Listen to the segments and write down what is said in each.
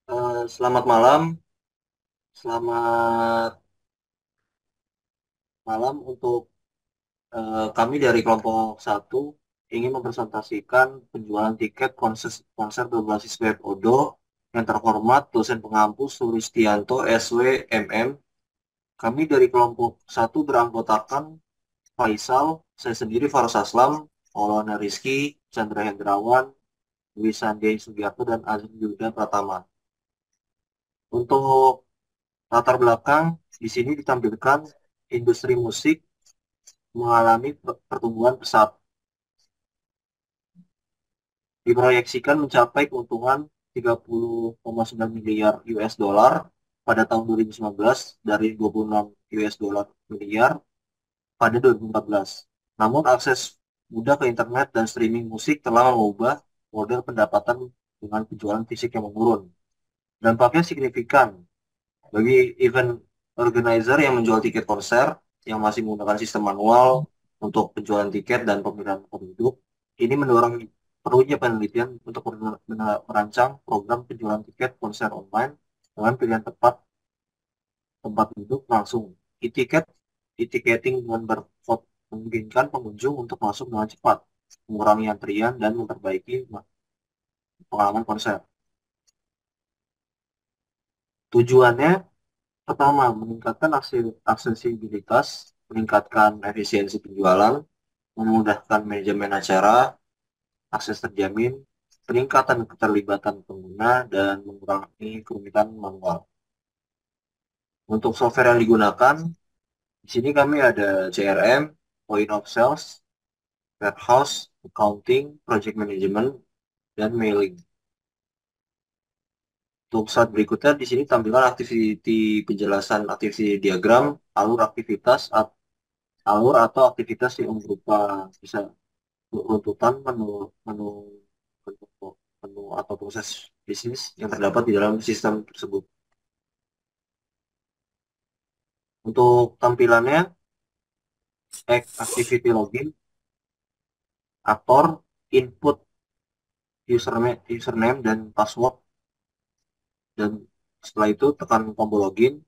Selamat malam, selamat malam untuk kami dari kelompok 1 ingin mempresentasikan penjualan tiket konser, konser berbasis web Odo yang terhormat dosen pengampu Sulistianto SW MM. Kami dari kelompok 1 beranggotakan Faisal, saya sendiri Faros Aslam, Maulana Rizky, Chandra Hendrawan, Dwi Sanjay Sugiarto, dan Azim Yuda Pratama. Untuk latar belakang, di sini ditampilkan industri musik mengalami pertumbuhan pesat. Diproyeksikan mencapai keuntungan 30,9 miliar US dollar pada tahun 2019 dari 26 US dollar miliar pada 2014. Namun akses mudah ke internet dan streaming musik telah mengubah model pendapatan dengan penjualan fisik yang menurun. Dampaknya signifikan bagi event organizer yang menjual tiket konser yang masih menggunakan sistem manual untuk penjualan tiket dan pemilihan penduduk. Ini mendorong perlunya penelitian untuk merancang program penjualan tiket konser online dengan pilihan tepat tempat duduk langsung. E-tiket, e-ticketing dengan barcode memungkinkan pengunjung untuk masuk dengan cepat, mengurangi antrian dan memperbaiki pengalaman konser. Tujuannya pertama, meningkatkan aksesibilitas, meningkatkan efisiensi penjualan, memudahkan manajemen acara, akses terjamin, peningkatan keterlibatan pengguna, dan mengurangi kerumitan manual. Untuk software yang digunakan, di sini kami ada CRM, Point of Sales, Warehouse, Accounting, Project Management, dan Mailing. Untuk saat berikutnya, di sini tampilan aktiviti penjelasan aktiviti diagram, alur aktivitas, alur atau aktivitas yang berupa bisa runtutan menu menu menu, menu atau proses bisnis yang terdapat di dalam sistem tersebut. Untuk tampilannya, activity login, aktor, input username dan password, dan setelah itu tekan tombol login.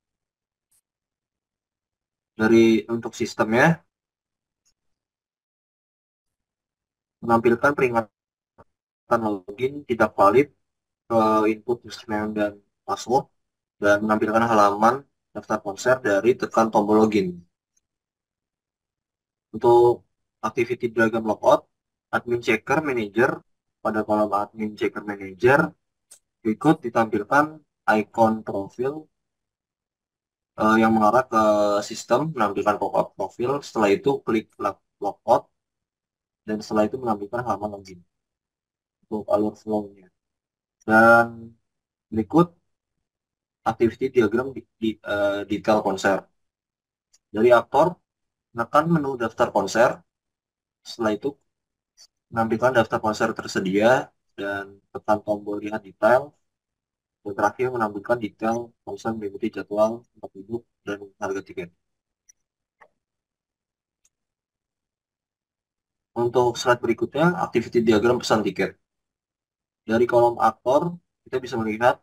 Untuk sistemnya menampilkan peringatan login tidak valid ke input username dan password, dan menampilkan halaman daftar konser dari tekan tombol login. Untuk activity diagram logout, admin checker manager, pada kolom admin checker manager berikut ditampilkan icon profil yang mengarah ke sistem, menampilkan pop-up profil. Setelah itu klik logout, dan setelah itu menampilkan halaman login untuk alur flow-nya. Dan berikut activity diagram detail konser. Dari aktor, menekan menu daftar konser. Setelah itu menampilkan daftar konser tersedia dan tekan tombol lihat detail. Dan terakhir menampilkan detail konser mengikuti jadwal, tempat duduk, dan harga tiket. Untuk slide berikutnya, activity diagram pesan tiket. Dari kolom aktor, kita bisa melihat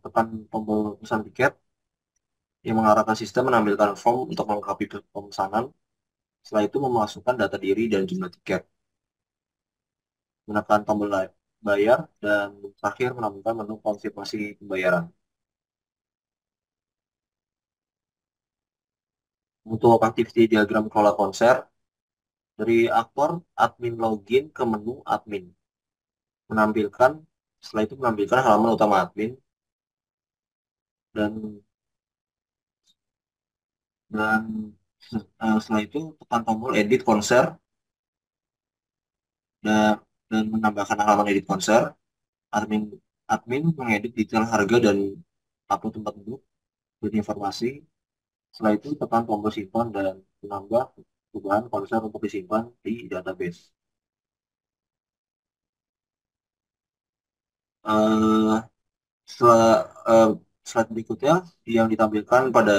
tekan tombol pesan tiket yang mengarahkan sistem menampilkan form untuk melengkapi pemesanan. Setelah itu memasukkan data diri dan jumlah tiket. Menekan tombol bayar, dan terakhir menampilkan menu konfirmasi pembayaran. Untuk activity diagram kelola konser, dari aktor admin login ke menu admin. Menampilkan, setelah itu menampilkan halaman utama admin, dan dan setelah itu tekan tombol edit konser, dan, dan menambahkan halaman edit konser. Admin admin mengedit detail harga dan upload tempat duduk dan informasi. Setelah itu tekan tombol simpan dan menambah perubahan konser untuk disimpan di database. Eh, setelah eh, Slide berikutnya yang ditampilkan pada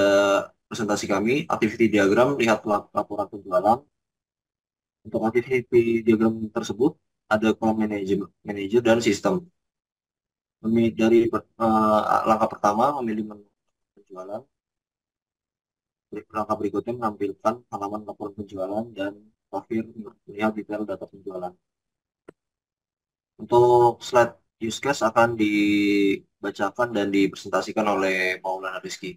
presentasi kami, activity diagram, lihat laporan penjualan. Untuk activity diagram tersebut, ada kolom manajer dan sistem. Langkah pertama memilih menu penjualan. Langkah berikutnya menampilkan halaman laporan penjualan dan profil melihat detail data penjualan. Untuk slide use case akan dibacakan dan dipresentasikan oleh Maulana Rizky.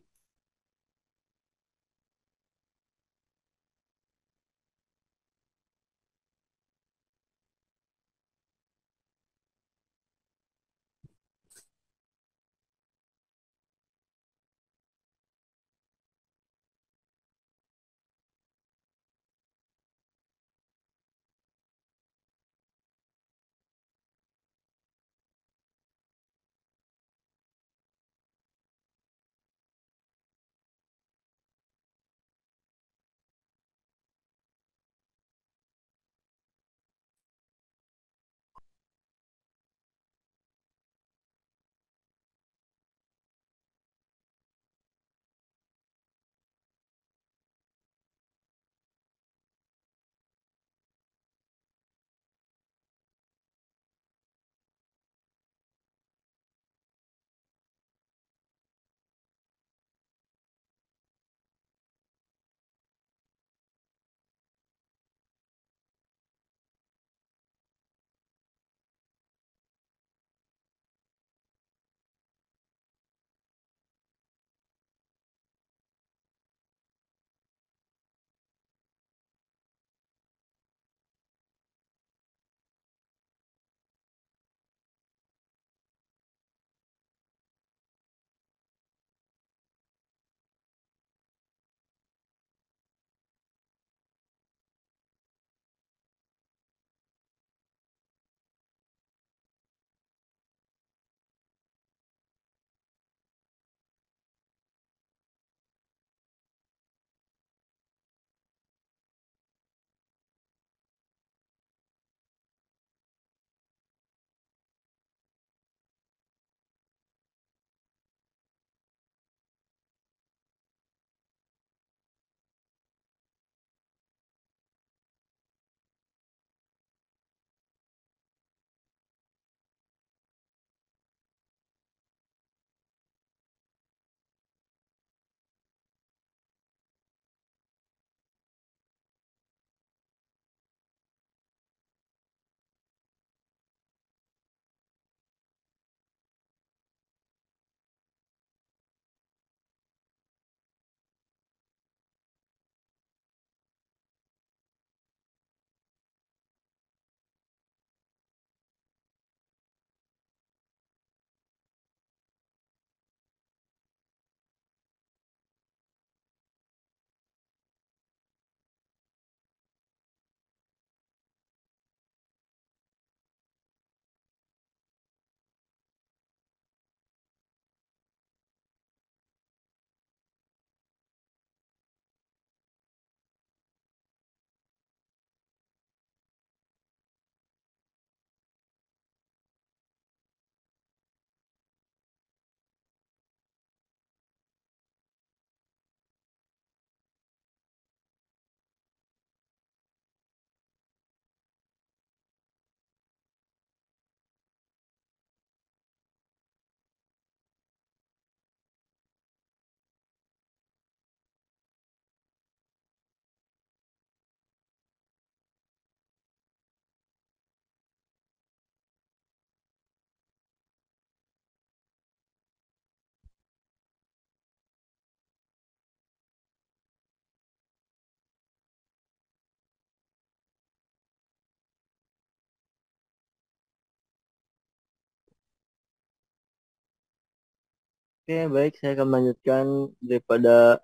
Oke, baik, saya akan melanjutkan daripada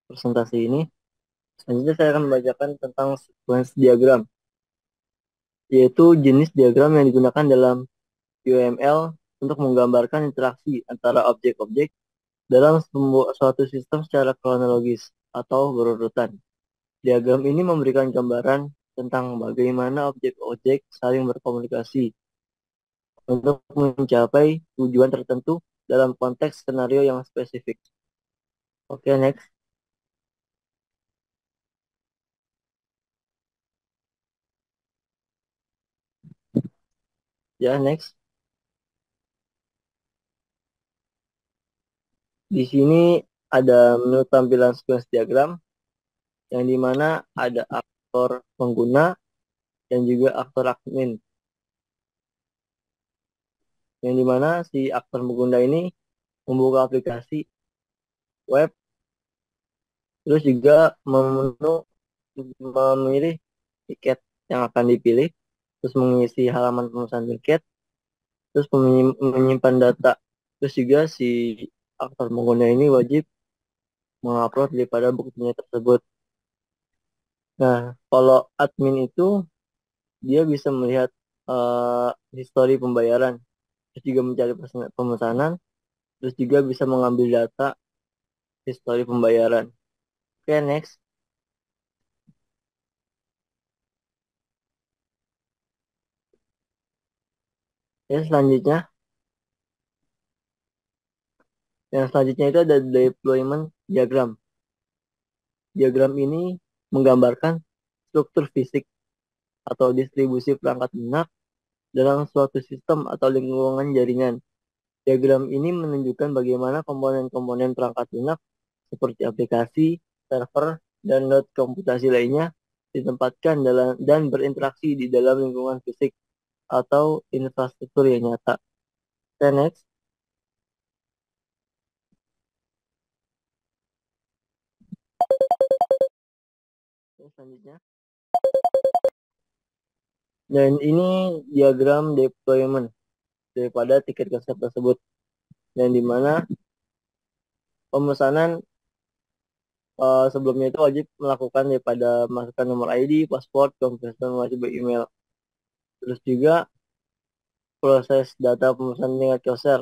presentasi ini. Selanjutnya saya akan membacakan tentang sequence diagram, yaitu jenis diagram yang digunakan dalam UML untuk menggambarkan interaksi antara objek-objek dalam suatu sistem secara kronologis atau berurutan. Diagram ini memberikan gambaran tentang bagaimana objek-objek saling berkomunikasi untuk mencapai tujuan tertentu dalam konteks skenario yang spesifik. Oke, next. Ya, next. Di sini ada menu tampilan sequence diagram yang dimana ada aktor pengguna dan juga aktor admin. Yang dimana si aktor pengguna ini membuka aplikasi web, terus juga memilih tiket yang akan dipilih, terus mengisi halaman pemesanan tiket, terus menyimpan data. Terus juga si aktor pengguna ini wajib mengupload daripada buktinya tersebut. Nah, kalau admin itu dia bisa melihat histori pembayaran, terus juga mencari pemesanan, terus juga bisa mengambil data histori pembayaran. Oke, next. Ya, selanjutnya, yang selanjutnya itu ada deployment diagram. Diagram ini menggambarkan struktur fisik atau distribusi perangkat lunak dalam suatu sistem atau lingkungan jaringan. Diagram ini menunjukkan bagaimana komponen-komponen perangkat lunak seperti aplikasi, server, dan node komputasi lainnya ditempatkan dalam dan berinteraksi di dalam lingkungan fisik atau infrastruktur yang nyata. Okay, next. Selanjutnya. Dan ini diagram deployment daripada tiket konsep tersebut. Yang dimana pemesanan sebelumnya itu wajib melakukan daripada masukkan nomor ID, password, konfirmasi by email. Terus juga proses data pemesanan tingkat user.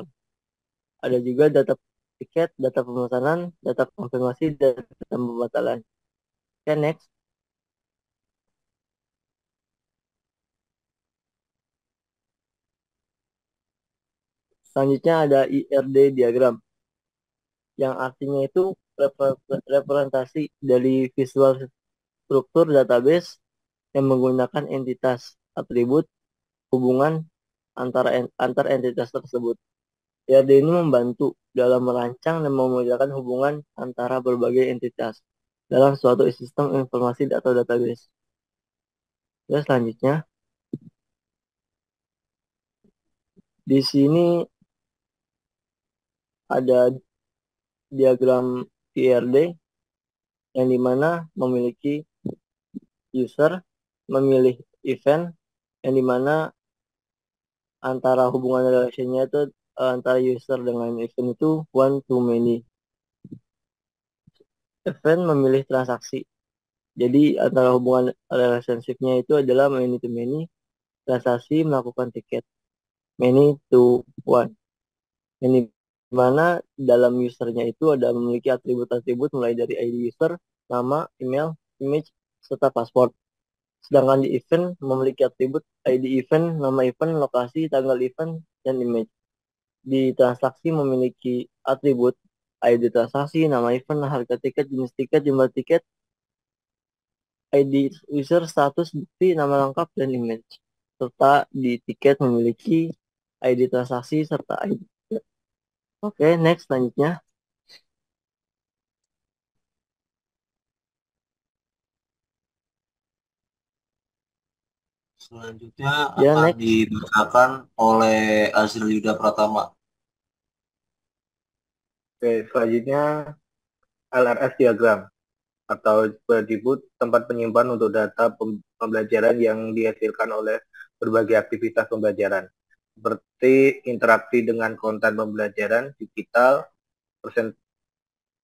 Ada juga data tiket, data pemesanan, data konfirmasi, data pembatalan. Okay, next. Selanjutnya ada IRD diagram, yang artinya itu representasi dari visual struktur database yang menggunakan entitas, atribut, hubungan antar entitas tersebut. IRD ini membantu dalam merancang dan memudahkan hubungan antara berbagai entitas dalam suatu sistem informasi atau database. Ya, selanjutnya, di sini ada diagram IRD yang dimana memiliki user, memilih event, yang dimana antara hubungan relationnya itu antara user dengan event itu one to many. Event memilih transaksi. Jadi antara hubungan relationship-nya itu adalah many to many, transaksi melakukan tiket. Many to one. Ini mana dalam usernya itu ada memiliki atribut-atribut mulai dari ID user, nama, email, image, serta password. Sedangkan di event memiliki atribut ID event, nama event, lokasi, tanggal event, dan image. Di transaksi memiliki atribut ID transaksi, nama event, harga tiket, jenis tiket, jumlah tiket, ID user, status, bukti, nama lengkap, dan image. Serta di tiket memiliki ID transaksi serta ID. Oke, next selanjutnya. Selanjutnya Ya, akan next. dibacakan oleh Azril Yuda Pratama. Oke, selanjutnya LRS diagram atau disebut tempat penyimpan untuk data pembelajaran yang dihasilkan oleh berbagai aktivitas pembelajaran seperti interaksi dengan konten pembelajaran digital,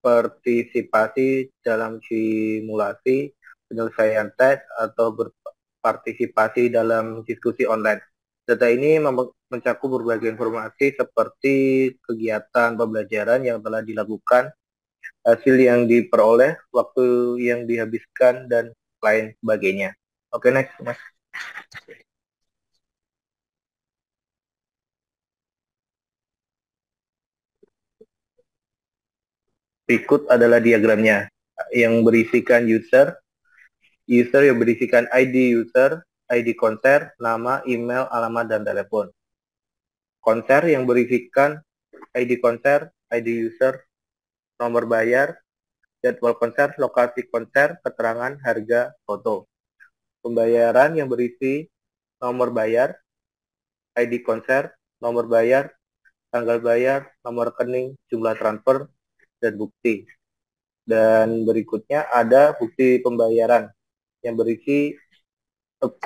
partisipasi dalam simulasi, penyelesaian tes, atau berpartisipasi dalam diskusi online. Data ini mencakup berbagai informasi seperti kegiatan pembelajaran yang telah dilakukan, hasil yang diperoleh, waktu yang dihabiskan, dan lain sebagainya. Oke, next, Mas. Berikut adalah diagramnya yang berisikan user yang berisikan ID user, ID konser, nama, email, alamat, dan telepon. Konser yang berisikan ID konser, ID user, nomor bayar, jadwal konser, lokasi konser, keterangan, harga, foto. Pembayaran yang berisi nomor bayar, ID konser, nomor bayar, tanggal bayar, nomor rekening, jumlah transfer, dan bukti. Dan berikutnya ada bukti pembayaran yang berisi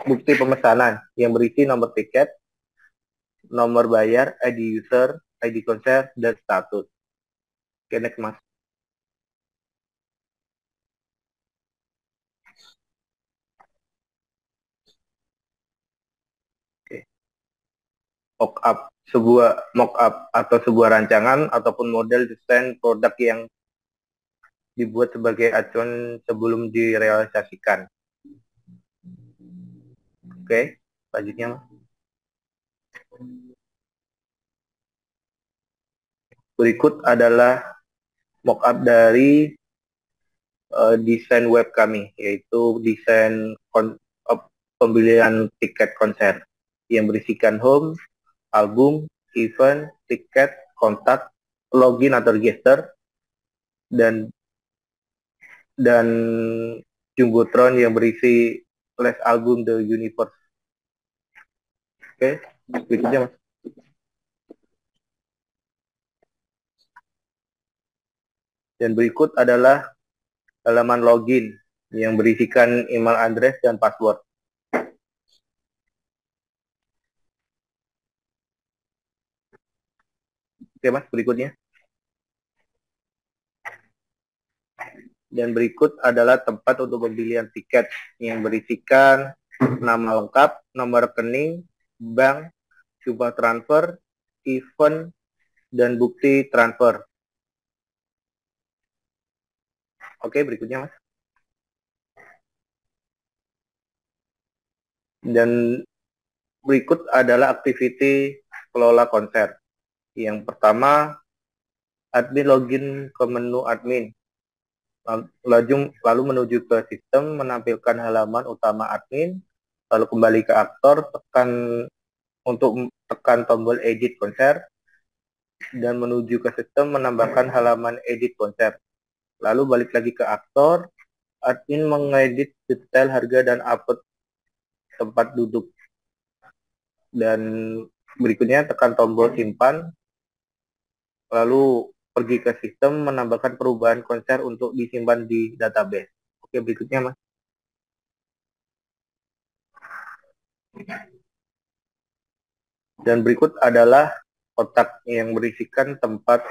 bukti pemesanan yang berisi nomor tiket, nomor bayar, ID user, ID konser, dan status. Oke, next mas. Oke. Mock-up atau sebuah rancangan ataupun model desain produk yang dibuat sebagai acuan sebelum direalisasikan. Oke, selanjutnya mas. Berikut adalah mock-up dari desain web kami, yaitu desain pembelian tiket konser yang berisikan home, album, event, tiket, kontak, login atau register, dan jumbotron yang berisi flash album The Universe. Oke, berikutnya mas. Dan berikut adalah halaman login yang berisikan email address dan password. Oke mas, berikutnya. Dan berikut adalah tempat untuk pembelian tiket yang berisikan nama lengkap, nomor rekening, bank, jumlah transfer, event, dan bukti transfer. Oke, berikutnya mas. Dan berikut adalah aktiviti kelola konser. Yang pertama, admin login ke menu admin. Lalu menuju ke sistem, menampilkan halaman utama admin, lalu kembali ke aktor, tekan tombol edit konser, dan menuju ke sistem, menambahkan halaman edit konser. Lalu balik lagi ke aktor, admin mengedit detail harga dan upload tempat duduk. Dan berikutnya tekan tombol simpan, lalu pergi ke sistem, menambahkan perubahan konser untuk disimpan di database. Oke, berikutnya mas. Dan berikut adalah kotak yang berisikan tempat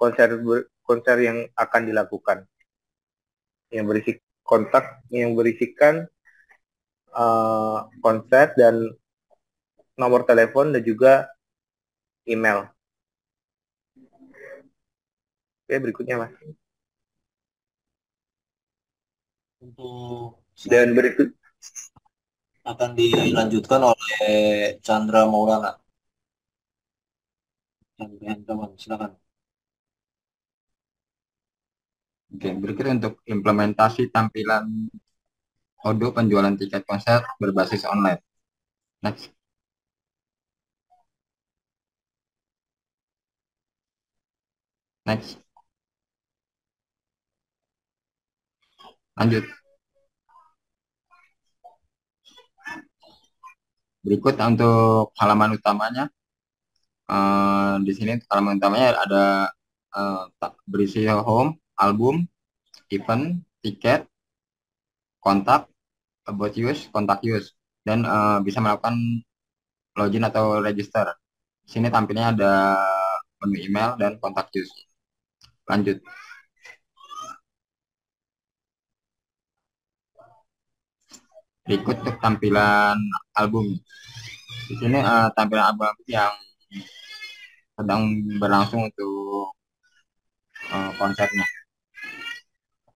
konser yang akan dilakukan. Yang berisi kontak yang berisikan konser dan nomor telepon dan juga email. Oke, berikutnya mas. Untuk Dan berikut akan dilanjutkan oleh Chandra Maulana. Teman, silakan. Oke, berikut untuk implementasi tampilan Odoo penjualan tiket konser berbasis online. Next. Next. Lanjut. Berikut untuk halaman utamanya. Di sini halaman utamanya ada berisi home, album, event, tiket, kontak, about use, kontak use, dan bisa melakukan login atau register. Di sini tampilnya ada menu email dan kontak use. Lanjut. Berikut untuk tampilan album. Di sini tampilan album yang sedang berlangsung untuk konsernya.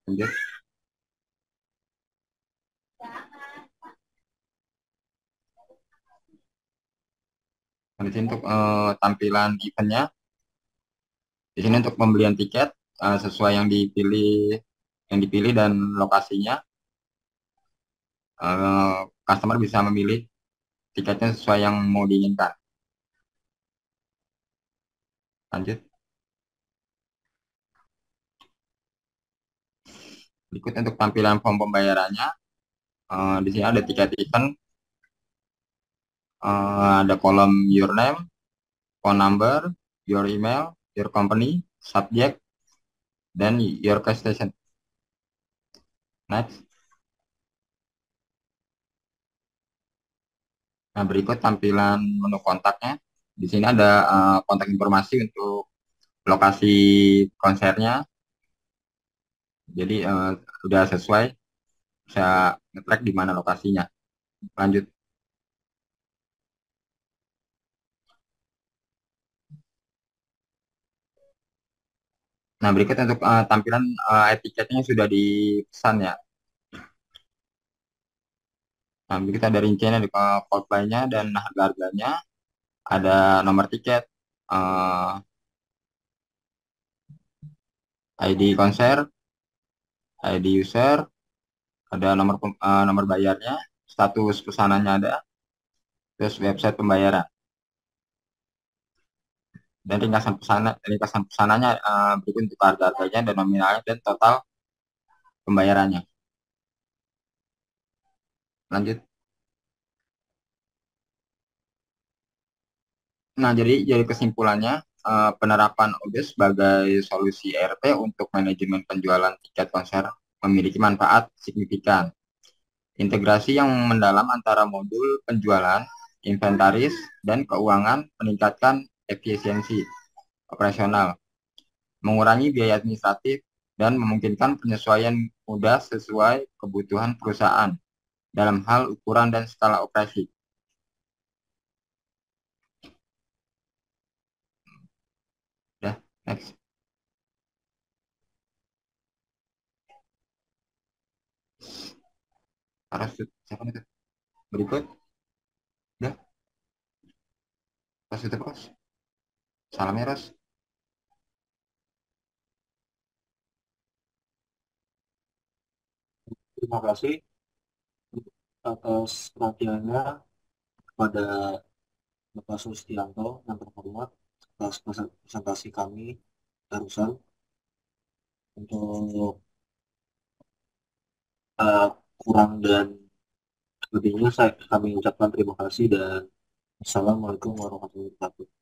Lanjut. Di sini untuk tampilan eventnya. Di sini untuk pembelian tiket sesuai yang dipilih dan lokasinya. Customer bisa memilih tiketnya sesuai yang mau diinginkan. Lanjut. Berikut untuk tampilan form pembayarannya. Di sini ada tiket event, ada kolom your name, phone number, your email, your company, subject, dan your cash station. Next. Nah, berikut tampilan menu kontaknya. Di sini ada kontak informasi untuk lokasi konsernya. Jadi sudah sesuai, bisa nge-track di mana lokasinya. Lanjut. Nah, berikut untuk tampilan etiketnya sudah dipesan ya. Nah, berikut ada rinciannya di Coldplay-nya dan harga-harganya. Ada nomor tiket, ID konser, ID user, ada nomor bayarnya, status pesanannya ada, terus website pembayaran. Dan ringkasan pesanannya berikut untuk harga-harganya dan nominalnya dan total pembayarannya. Lanjut. Nah, jadi kesimpulannya, penerapan ODES sebagai solusi ERP untuk manajemen penjualan tiket konser memiliki manfaat signifikan. Integrasi yang mendalam antara modul penjualan, inventaris, dan keuangan meningkatkan efisiensi operasional, mengurangi biaya administratif, dan memungkinkan penyesuaian mudah sesuai kebutuhan perusahaan dalam hal ukuran dan skala operasi. Udah, next. Harus siapa nih? Berikut. Udah, pas itu pas. Salam ya, Ros. Terima kasih atas perhatiannya kepada Bapak Sustianto yang terhormat atas presentasi kami barusan. Untuk uh, kurang dan lebihnya kami ucapkan terima kasih dan Assalamualaikum warahmatullahi wabarakatuh.